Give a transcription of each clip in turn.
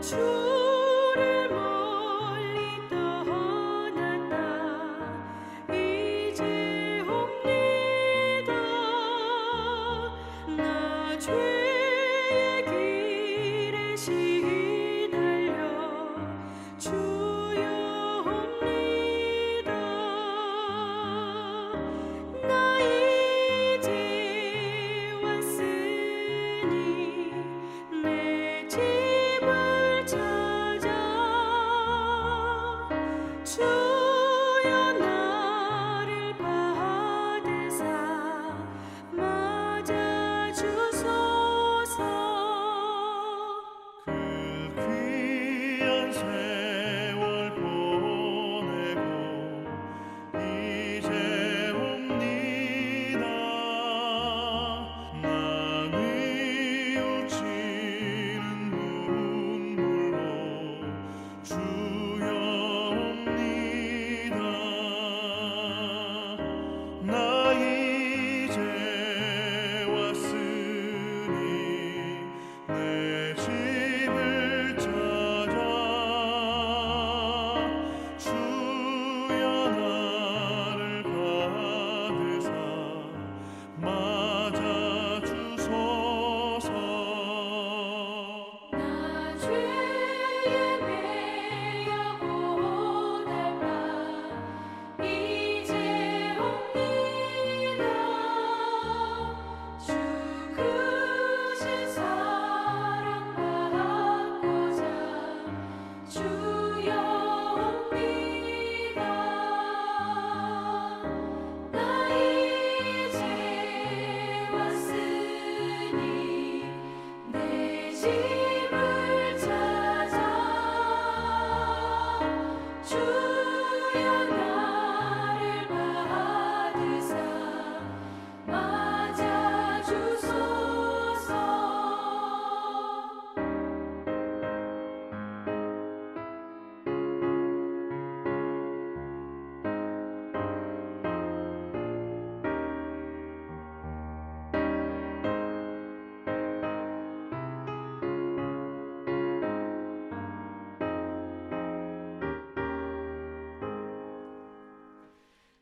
주를 멀리 떠났다 이제 옵니다. 나 죄의 길에 시달려 주여 옵니다. 나 이제 왔으니 내 집을 찾아 주여 나를 받으사 맞아 주소서. 그 귀한 세월 보내고 이제 옵니다. 난 뉘우치는 눈물로 주여 옵니다. 나 이제 왔으니 내 집을 찾아 주여 나를 받으사 맞아 주소서. 나 죄에 매여 고달파 이제 옵니다. 주 크신 사랑 받고자 주여 옵니다. 나 이제 왔으니 내 집을 찾아 주여 나를 받으사 맞아 주소서.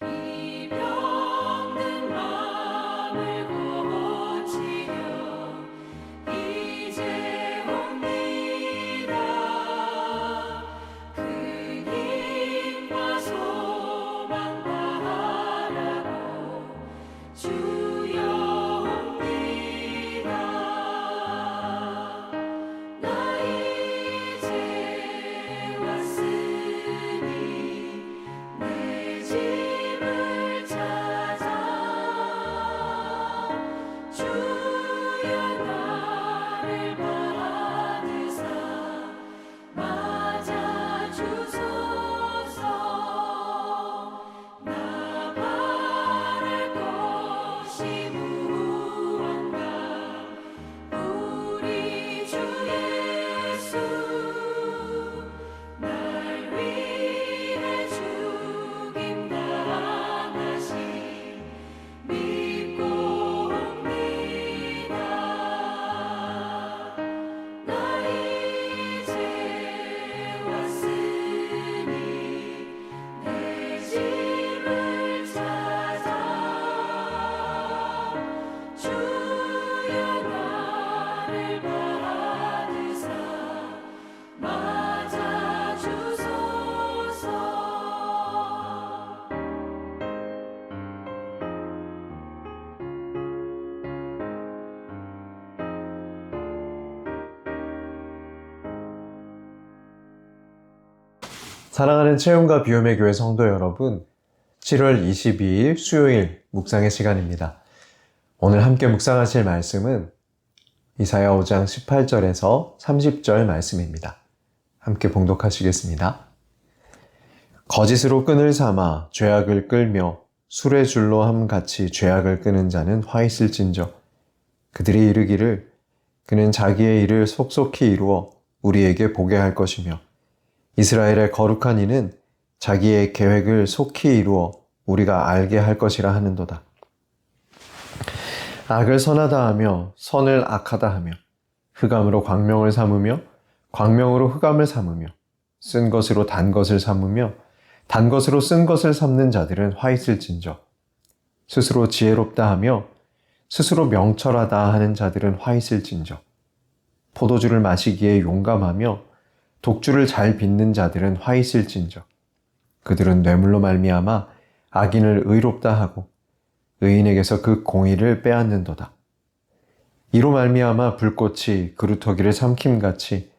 이 병든 맘을 고치려 이제 옵니다. 그 힘과 소망 바라고 주여 옵니다. 나 이제 왔으니 내 집을 찾아 주여 나를 받으사 맞아 주소서. 나 바랄 것이 무언가 우리 주 예수 날 위해 죽임 당하신 믿고 옵니다. 나 이제 왔으니 내 집을 찾아 주여 나를 받으사 맞아 주소서. 사랑하는 채움과 비움의 교회 성도 여러분, 7월 22일 수요일 묵상의 시간입니다. 오늘 함께 묵상하실 말씀은 이사야 5장 18절에서 30절 말씀입니다. 함께 봉독하시겠습니다. 거짓으로 끈을 삼아 죄악을 끌며 술의 줄로 함같이 죄악을 끄는 자는 화 있을진저. 그들이 이르기를 그는 자기의 일을 속속히 이루어 우리에게 보게 할 것이며 이스라엘의 거룩한 이는 자기의 계획을 속히 이루어 우리가 알게 할 것이라 하는도다. 악을 선하다 하며 선을 악하다 하며 흑암으로 광명을 삼으며 광명으로 흑암을 삼으며 쓴 것으로 단 것을 삼으며 단 것으로 쓴 것을 삼는 자들은 화 있을진저. 스스로 지혜롭다 하며 스스로 명철하다 하는 자들은 화 있을진저. 포도주를 마시기에 용감하며 독주를 잘 빚는 자들은 화 있을진저. 그들은 뇌물로 말미암아 악인을 의롭다 하고 의인에게서 그 공의를 빼앗는도다. 이로 말미암아 불꽃이 그루터기를 삼킴같이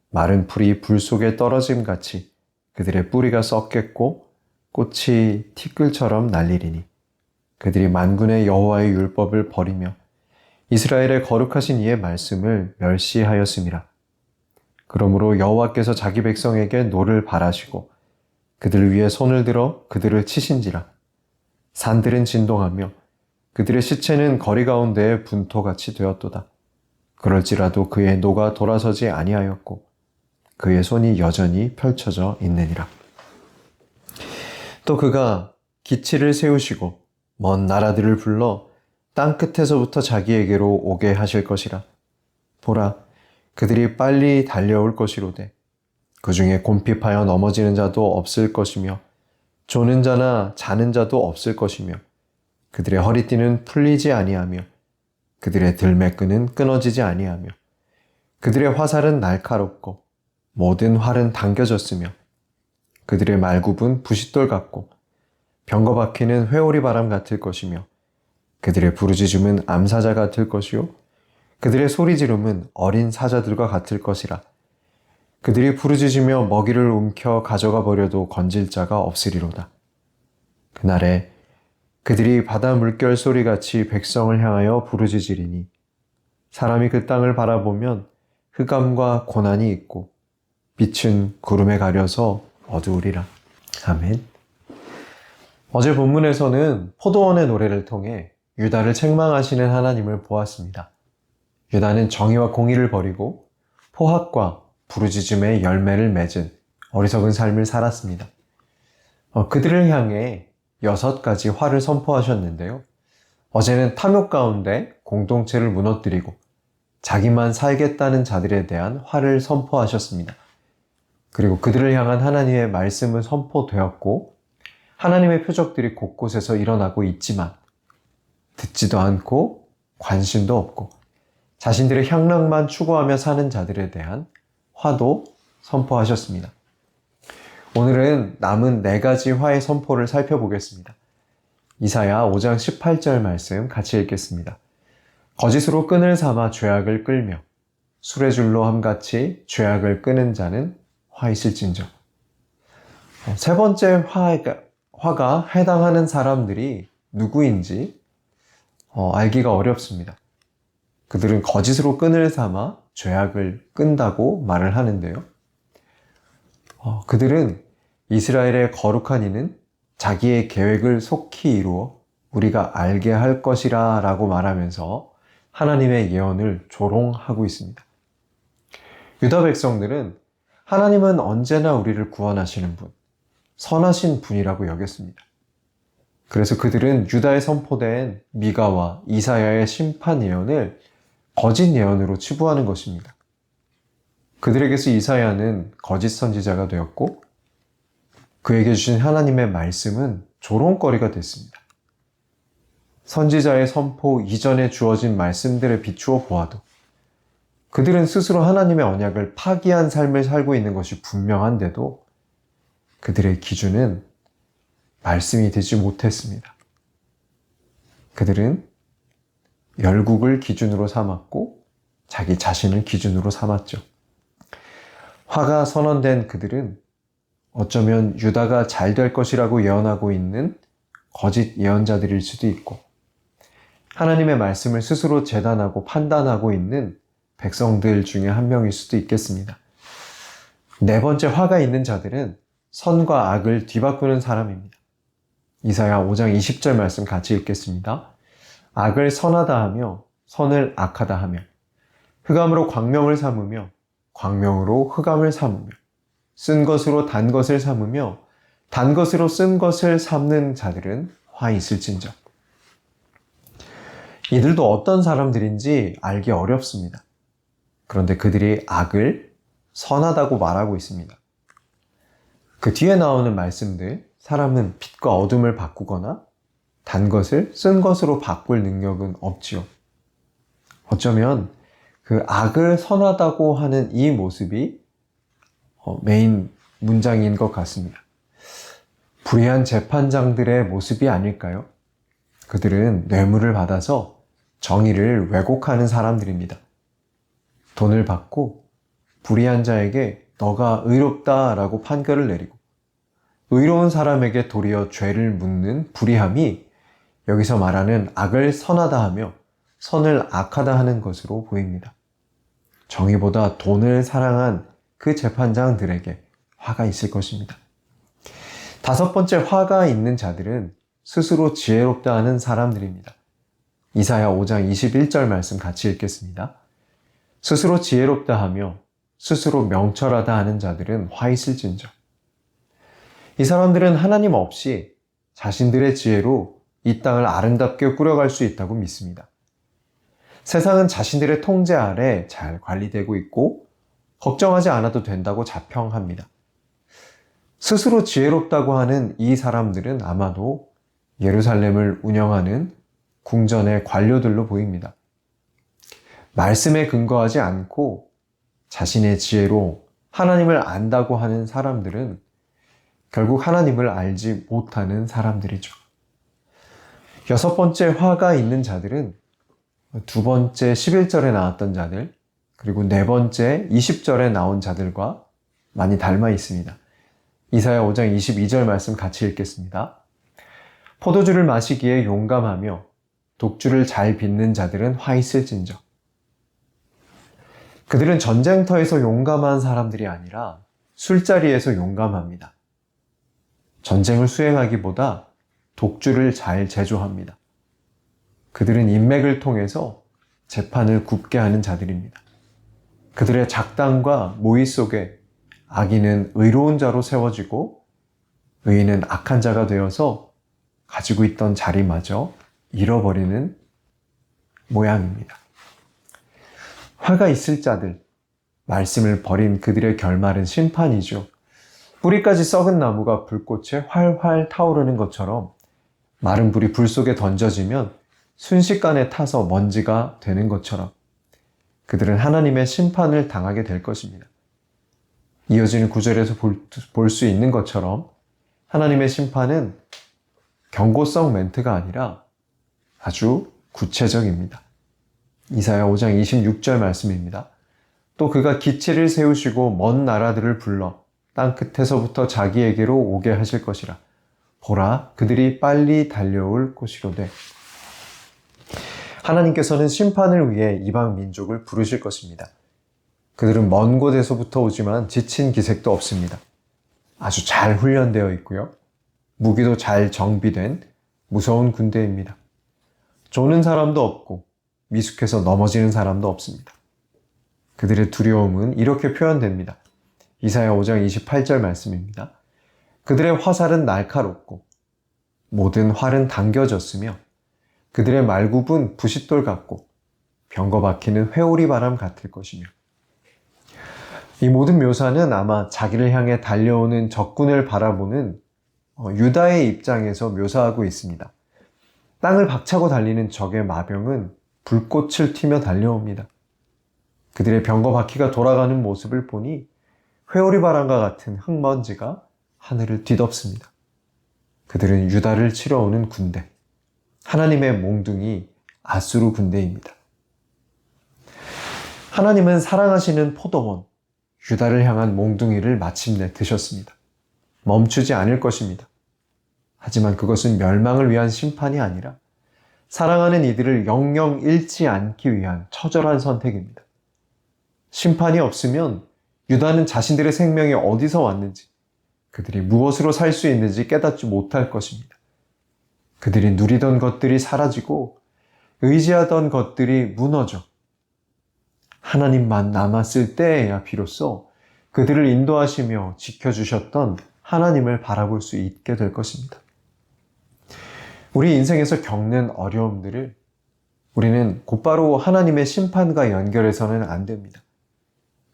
마른 풀이 불 속에 떨어짐같이 그들의 뿌리가 썩겠고 꽃이 티끌처럼 날리리니 그들이 만군의 여호와의 율법을 버리며 이스라엘의 거룩하신 이의 말씀을 멸시하였음이라. 그러므로 여호와께서 자기 백성에게 노를 바라시고 그들 위에 손을 들어 그들을 치신지라. 산들은 진동하며 그들의 시체는 거리 가운데에 분토같이 되었도다. 그럴지라도 그의 노가 돌아서지 아니하였고 그의 손이 여전히 펼쳐져 있느니라. 또 그가 기치를 세우시고 먼 나라들을 불러 땅 끝에서부터 자기에게로 오게 하실 것이라. 보라, 그들이 빨리 달려올 것이로되 그 중에 곰핍하여 넘어지는 자도 없을 것이며 조는 자나 자는 자도 없을 것이며 그들의 허리띠는 풀리지 아니하며 그들의 들매끈은 끊어지지 아니하며 그들의 화살은 날카롭고 모든 활은 당겨졌으며 그들의 말굽은 부싯돌 같고 병거 바퀴는 회오리 바람 같을 것이며 그들의 부르짖음은 암사자 같을 것이요 그들의 소리지름은 어린 사자들과 같을 것이라. 그들이 부르짖으며 먹이를 움켜 가져가 버려도 건질 자가 없으리로다. 그날에 그들이 바다 물결 소리같이 백성을 향하여 부르짖으리니 사람이 그 땅을 바라보면 흑암과 고난이 있고 빛은 구름에 가려서 어두우리라. 아멘. 어제 본문에서는 포도원의 노래를 통해 유다를 책망하시는 하나님을 보았습니다. 유다는 정의와 공의를 버리고 포학과 부르짖음의 열매를 맺은 어리석은 삶을 살았습니다. 그들을 향해 6가지 화를 선포하셨는데요. 어제는 탐욕 가운데 공동체를 무너뜨리고 자기만 살겠다는 자들에 대한 화를 선포하셨습니다. 그리고 그들을 향한 하나님의 말씀은 선포되었고 하나님의 표적들이 곳곳에서 일어나고 있지만 듣지도 않고 관심도 없고 자신들의 향락만 추구하며 사는 자들에 대한 화도 선포하셨습니다. 오늘은 남은 4가지 화의 선포를 살펴보겠습니다. 이사야 5장 18절 말씀 같이 읽겠습니다. 거짓으로 끈을 삼아 죄악을 끌며 수레줄로 함같이 죄악을 끄는 자는 화 있을진저. 세 번째 화가 해당하는 사람들이 누구인지 알기가 어렵습니다. 그들은 거짓으로 끈을 삼아 죄악을 끈다고 말을 하는데요. 그들은 이스라엘의 거룩한 이는 자기의 계획을 속히 이루어 우리가 알게 할 것이라 라고 말하면서 하나님의 예언을 조롱하고 있습니다. 유다 백성들은 하나님은 언제나 우리를 구원하시는 분, 선하신 분이라고 여겼습니다. 그래서 그들은 유다에 선포된 미가와 이사야의 심판 예언을 거짓 예언으로 치부하는 것입니다. 그들에게서 이사야는 거짓 선지자가 되었고 그에게 주신 하나님의 말씀은 조롱거리가 됐습니다. 선지자의 선포 이전에 주어진 말씀들에 비추어 보아도 그들은 스스로 하나님의 언약을 파기한 삶을 살고 있는 것이 분명한데도 그들의 기준은 말씀이 되지 못했습니다. 그들은 열국을 기준으로 삼았고 자기 자신을 기준으로 삼았죠. 화가 선언된 그들은 어쩌면 유다가 잘 될 것이라고 예언하고 있는 거짓 예언자들일 수도 있고 하나님의 말씀을 스스로 재단하고 판단하고 있는 백성들 중에 한 명일 수도 있겠습니다. 4번째 화가 있는 자들은 선과 악을 뒤바꾸는 사람입니다. 이사야 5장 20절 말씀 같이 읽겠습니다. 악을 선하다 하며 선을 악하다 하며 흑암으로 광명을 삼으며 광명으로 흑암을 삼으며 쓴 것으로 단 것을 삼으며 단 것으로 쓴 것을 삼는 자들은 화 있을진저. 이들도 어떤 사람들인지 알기 어렵습니다. 그런데 그들이 악을 선하다고 말하고 있습니다. 그 뒤에 나오는 말씀들, 사람은 빛과 어둠을 바꾸거나 단 것을 쓴 것으로 바꿀 능력은 없지요. 어쩌면 그 악을 선하다고 하는 이 모습이 메인 문장인 것 같습니다. 불의한 재판장들의 모습이 아닐까요? 그들은 뇌물을 받아서 정의를 왜곡하는 사람들입니다. 돈을 받고 불의한 자에게 너가 의롭다라고 판결을 내리고 의로운 사람에게 도리어 죄를 묻는 불의함이 여기서 말하는 악을 선하다 하며 선을 악하다 하는 것으로 보입니다. 정의보다 돈을 사랑한 그 재판장들에게 화가 있을 것입니다. 다섯 번째 화가 있는 자들은 스스로 지혜롭다 하는 사람들입니다. 이사야 5장 21절 말씀 같이 읽겠습니다. 스스로 지혜롭다 하며 스스로 명철하다 하는 자들은 화 있을진저. 이 사람들은 하나님 없이 자신들의 지혜로 이 땅을 아름답게 꾸려갈 수 있다고 믿습니다. 세상은 자신들의 통제 아래 잘 관리되고 있고 걱정하지 않아도 된다고 자평합니다. 스스로 지혜롭다고 하는 이 사람들은 아마도 예루살렘을 운영하는 궁전의 관료들로 보입니다. 말씀에 근거하지 않고 자신의 지혜로 하나님을 안다고 하는 사람들은 결국 하나님을 알지 못하는 사람들이죠. 여섯 번째 화가 있는 자들은 두 번째 11절에 나왔던 자들, 그리고 네 번째 20절에 나온 자들과 많이 닮아 있습니다. 이사야 5장 22절 말씀 같이 읽겠습니다. 포도주를 마시기에 용감하며 독주를 잘 빚는 자들은 화 있을진저. 그들은 전쟁터에서 용감한 사람들이 아니라 술자리에서 용감합니다. 전쟁을 수행하기보다 독주를 잘 제조합니다. 그들은 인맥을 통해서 재판을 굽게 하는 자들입니다. 그들의 작당과 모의 속에 악인은 의로운 자로 세워지고 의인은 악한 자가 되어서 가지고 있던 자리마저 잃어버리는 모양입니다. 화가 있을 자들, 말씀을 버린 그들의 결말은 심판이죠. 뿌리까지 썩은 나무가 불꽃에 활활 타오르는 것처럼 마른 불이 불 속에 던져지면 순식간에 타서 먼지가 되는 것처럼 그들은 하나님의 심판을 당하게 될 것입니다. 이어지는 구절에서 볼 수 있는 것처럼 하나님의 심판은 경고성 멘트가 아니라 아주 구체적입니다. 이사야 5장 26절 말씀입니다. 또 그가 기치를 세우시고 먼 나라들을 불러 땅 끝에서부터 자기에게로 오게 하실 것이라. 보라, 그들이 빨리 달려올 곳이로되. 하나님께서는 심판을 위해 이방 민족을 부르실 것입니다. 그들은 먼 곳에서부터 오지만 지친 기색도 없습니다. 아주 잘 훈련되어 있고요. 무기도 잘 정비된 무서운 군대입니다. 조는 사람도 없고 미숙해서 넘어지는 사람도 없습니다. 그들의 두려움은 이렇게 표현됩니다. 이사야 5장 28절 말씀입니다. 그들의 화살은 날카롭고 모든 활은 당겨졌으며 그들의 말굽은 부싯돌 같고 병거 박히는 회오리 바람 같을 것이며. 이 모든 묘사는 아마 자기를 향해 달려오는 적군을 바라보는 유다의 입장에서 묘사하고 있습니다. 땅을 박차고 달리는 적의 마병은 불꽃을 튀며 달려옵니다. 그들의 병거 바퀴가 돌아가는 모습을 보니 회오리 바람과 같은 흙먼지가 하늘을 뒤덮습니다. 그들은 유다를 치러 오는 군대, 하나님의 몽둥이 아수르 군대입니다. 하나님은 사랑하시는 포도원, 유다를 향한 몽둥이를 마침내 드셨습니다. 멈추지 않을 것입니다. 하지만 그것은 멸망을 위한 심판이 아니라 사랑하는 이들을 영영 잃지 않기 위한 처절한 선택입니다. 심판이 없으면 유다는 자신들의 생명이 어디서 왔는지, 그들이 무엇으로 살 수 있는지 깨닫지 못할 것입니다. 그들이 누리던 것들이 사라지고 의지하던 것들이 무너져 하나님만 남았을 때에야 비로소 그들을 인도하시며 지켜주셨던 하나님을 바라볼 수 있게 될 것입니다. 우리 인생에서 겪는 어려움들을 우리는 곧바로 하나님의 심판과 연결해서는 안 됩니다.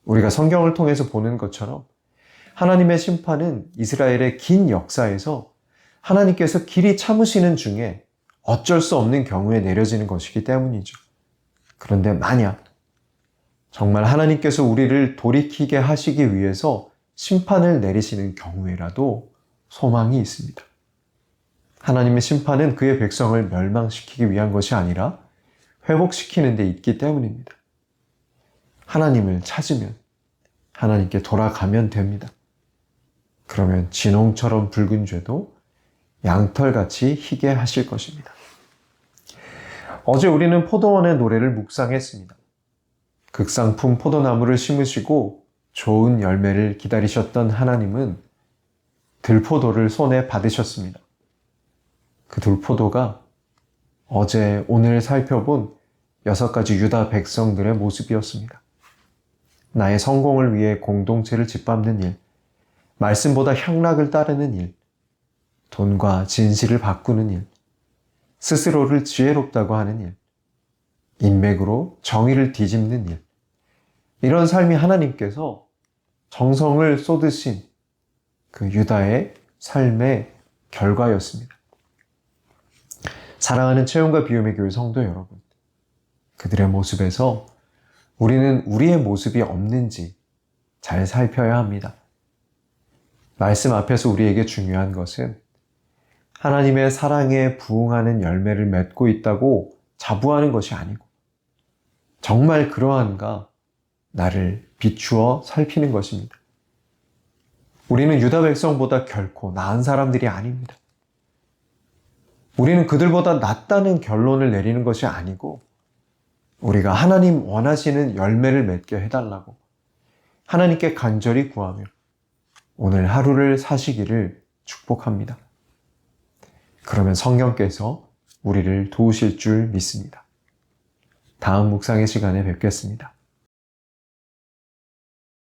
우리가 성경을 통해서 보는 것처럼 하나님의 심판은 이스라엘의 긴 역사에서 하나님께서 길이 참으시는 중에 어쩔 수 없는 경우에 내려지는 것이기 때문이죠. 그런데 만약 정말 하나님께서 우리를 돌이키게 하시기 위해서 심판을 내리시는 경우에라도 소망이 있습니다. 하나님의 심판은 그의 백성을 멸망시키기 위한 것이 아니라 회복시키는 데 있기 때문입니다. 하나님을 찾으면 하나님께 돌아가면 됩니다. 그러면 진홍처럼 붉은 죄도 양털같이 희게 하실 것입니다. 어제 우리는 포도원의 노래를 묵상했습니다. 극상품 포도나무를 심으시고 좋은 열매를 기다리셨던 하나님은 들포도를 손에 받으셨습니다. 그 들포도가 어제 오늘 살펴본 6가지 유다 백성들의 모습이었습니다. 나의 성공을 위해 공동체를 짓밟는 일, 말씀보다 향락을 따르는 일, 돈과 진실을 바꾸는 일, 스스로를 지혜롭다고 하는 일, 인맥으로 정의를 뒤집는 일, 이런 삶이 하나님께서 정성을 쏟으신 그 유다의 삶의 결과였습니다. 사랑하는 채용과 비움의 교회 성도 여러분, 그들의 모습에서 우리는 우리의 모습이 없는지 잘 살펴야 합니다. 말씀 앞에서 우리에게 중요한 것은 하나님의 사랑에 부응하는 열매를 맺고 있다고 자부하는 것이 아니고 정말 그러한가 나를 비추어 살피는 것입니다. 우리는 유다 백성보다 결코 나은 사람들이 아닙니다. 우리는 그들보다 낫다는 결론을 내리는 것이 아니고 우리가 하나님 원하시는 열매를 맺게 해달라고 하나님께 간절히 구하며 오늘 하루를 사시기를 축복합니다. 그러면 성령께서 우리를 도우실 줄 믿습니다. 다음 묵상의 시간에 뵙겠습니다.